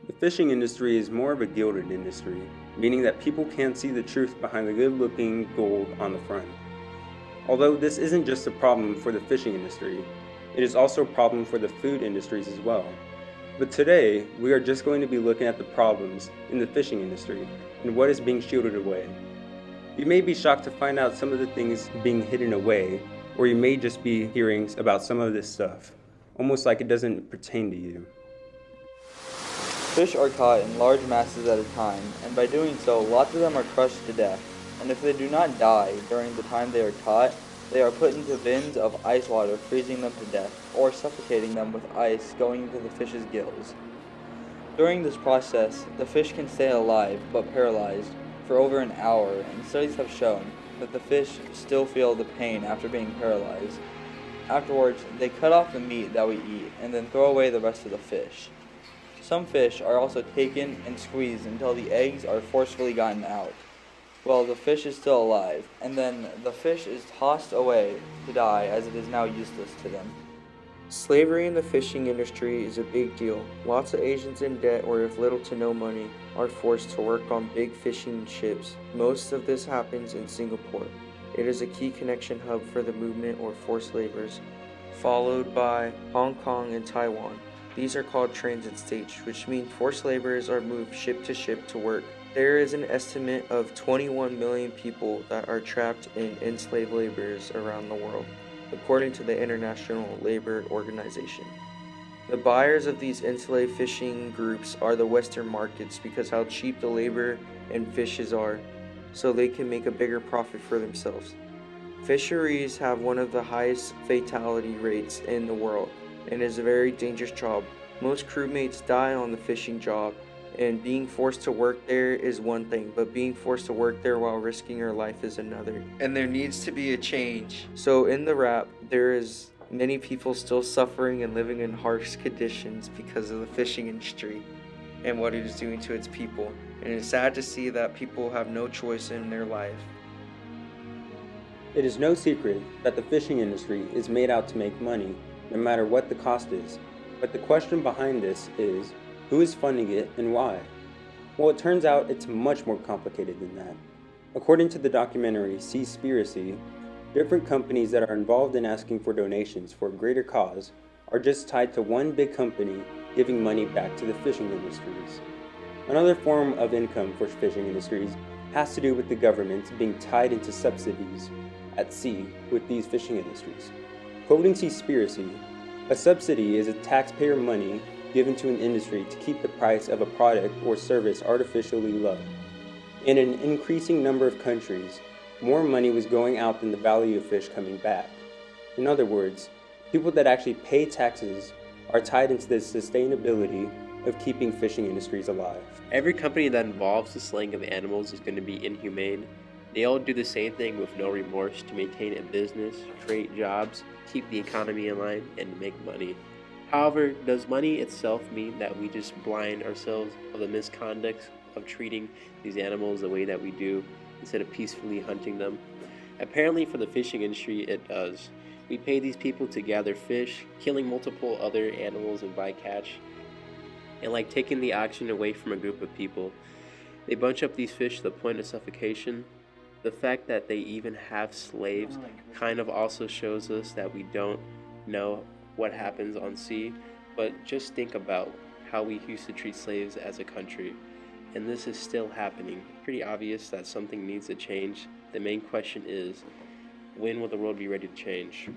The fishing industry is more of a gilded industry, meaning that people can't see the truth behind the good-looking gold on the front. Although this isn't just a problem for the fishing industry, it is also a problem for the food industries as well. But today, we are just going to be looking at the problems in the fishing industry and what is being shielded away. You may be shocked to find out some of the things being hidden away, or you may just be hearing about some of this stuff, almost like it doesn't pertain to you. Fish are caught in large masses at a time, and by doing so, lots of them are crushed to death. And if they do not die during the time they are caught, they are put into bins of ice water, freezing them to death, or suffocating them with ice going into the fish's gills. During this process, the fish can stay alive but paralyzed for over an hour, and studies have shown that the fish still feel the pain after being paralyzed. Afterwards, they cut off the meat that we eat and then throw away the rest of the fish. Some fish are also taken and squeezed until the eggs are forcefully gotten out, while the fish is still alive, and then the fish is tossed away to die as it is now useless to them. Slavery in the fishing industry is a big deal. Lots of Asians in debt or with little to no money are forced to work on big fishing ships. Most of this happens in Singapore. It is a key connection hub for the movement or forced laborers, followed by Hong Kong and Taiwan. These are called transit states, which means forced laborers are moved ship to ship to work. There is an estimate of 21 million people that are trapped in enslaved laborers around the world, according to the International Labor Organization. The buyers of these enslaved fishing groups are the Western markets because how cheap the labor and fishes are, so they can make a bigger profit for themselves. Fisheries have one of the highest fatality rates in the world and is a very dangerous job. Most crewmates die on the fishing job, and being forced to work there is one thing, but being forced to work there while risking your life is another. And there needs to be a change. So in the wrap, there is many people still suffering and living in harsh conditions because of the fishing industry and what it is doing to its people. And it's sad to see that people have no choice in their life. It is no secret that the fishing industry is made out to make money, no matter what the cost is. But the question behind this is, who is funding it and why? Well, it turns out it's much more complicated than that. According to the documentary Seaspiracy, different companies that are involved in asking for donations for a greater cause are just tied to one big company giving money back to the fishing industries. Another form of income for fishing industries has to do with the government being tied into subsidies at sea with these fishing industries. Quoting Seaspiracy, a subsidy is a taxpayer money given to an industry to keep the price of a product or service artificially low. In an increasing number of countries, more money was going out than the value of fish coming back. In other words, people that actually pay taxes are tied into the sustainability of keeping fishing industries alive. Every company that involves the slaying of animals is going to be inhumane. They all do the same thing with no remorse to maintain a business, create jobs, keep the economy in line, and make money. However, does money itself mean that we just blind ourselves of the misconduct of treating these animals the way that we do instead of peacefully hunting them? Apparently for the fishing industry, it does. We pay these people to gather fish, killing multiple other animals and bycatch, and like taking the oxygen away from a group of people. They bunch up these fish to the point of suffocation. The fact that they even have slaves kind of also shows us that we don't know what happens on sea, but just think about how we used to treat slaves as a country, and this is still happening. Pretty obvious that something needs to change. The main question is, when will the world be ready to change?